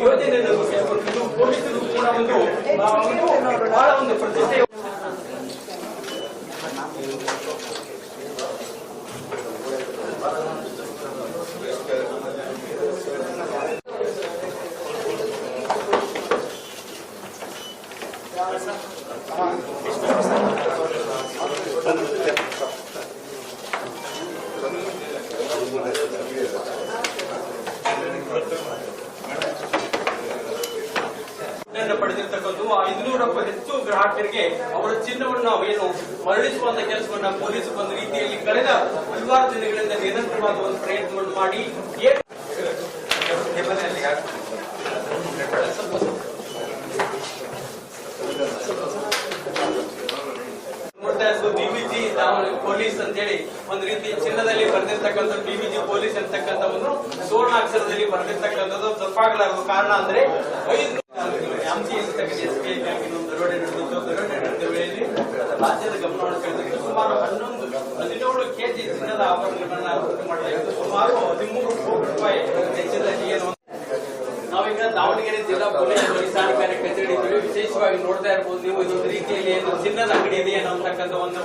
ಯೋಜನೆಯನ್ನು ಸೇರ್ಪಡಿಸಿದ್ದು ಪೊಲೀಸರು ಕೂಡ ಬಹಳ ಒಂದು ಪ್ರತಿಷ್ಠೆ. ಪಡೆದಿರ್ತಕ್ಕಂಥ 500ಕ್ಕೂ ಹೆಚ್ಚು ಗ್ರಾಹಕರಿಗೆ ಅವರ ಚಿನ್ನವನ್ನು ಏನು ಮರಳಿಸುವಂತ ಕೆಲಸವನ್ನ ಪೊಲೀಸರು ಒಂದು ರೀತಿಯಲ್ಲಿ ಕಳೆದ ಹಲವಾರು ದಿನಗಳಿಂದ ನಿರಂತರವಾದ ಒಂದು ಪ್ರಯತ್ನವನ್ನು ಮಾಡಿ ಡಿವಿಜಿ ಪೊಲೀಸ್ ಅಂತೇಳಿ ಒಂದು ರೀತಿ ಚಿನ್ನದಲ್ಲಿ ಬರೆದಿರ್ತಕ್ಕಂಥ ಡಿವಿಜಿ ಪೊಲೀಸ್ ಅಂತಕ್ಕಂಥ ಒಂದು ಸುವರ್ಣಾಕ್ಷರದಲ್ಲಿ ಬರೆದಿರ್ತಕ್ಕಂಥದ್ದು ತಪ್ಪಾಗಲಾರದು. ಕಾರಣ ಅಂದ್ರೆ ದರೋಡೆ ನಡೆದ ವೇಳೆಯಲ್ಲಿ ರಾಜ್ಯದ ಗಮನವನ್ನು ಸೆಳೆದಿದ್ದು ಸುಮಾರು 17 ಕೆಜಿ ಚಿನ್ನದ ಆಭರಣಗಳನ್ನ ವೃದ್ಧಿ ಮಾಡಲಾಗಿದ್ದು ಸುಮಾರು 13 ಕೋಟಿ ರೂಪಾಯಿ ವೆಚ್ಚದ ಏನು. ನಾವೀಗ ದಾವಣಗೆರೆ ಜಿಲ್ಲಾ ಪೊಲೀಸ್ ವರಿಷ್ಠಾಧಿಕಾರಿ ಕಚೇರಿ ವಿಶೇಷವಾಗಿ ನೋಡ್ತಾ ಇರಬಹುದು ನೀವು. ಇದೊಂದು ರೀತಿಯಲ್ಲಿ ಏನು ಚಿನ್ನದ ಅಂಗಡಿ ಇದೆ ಅನ್ನೋ ಅಂತಕ್ಕಂಥ ಒಂದು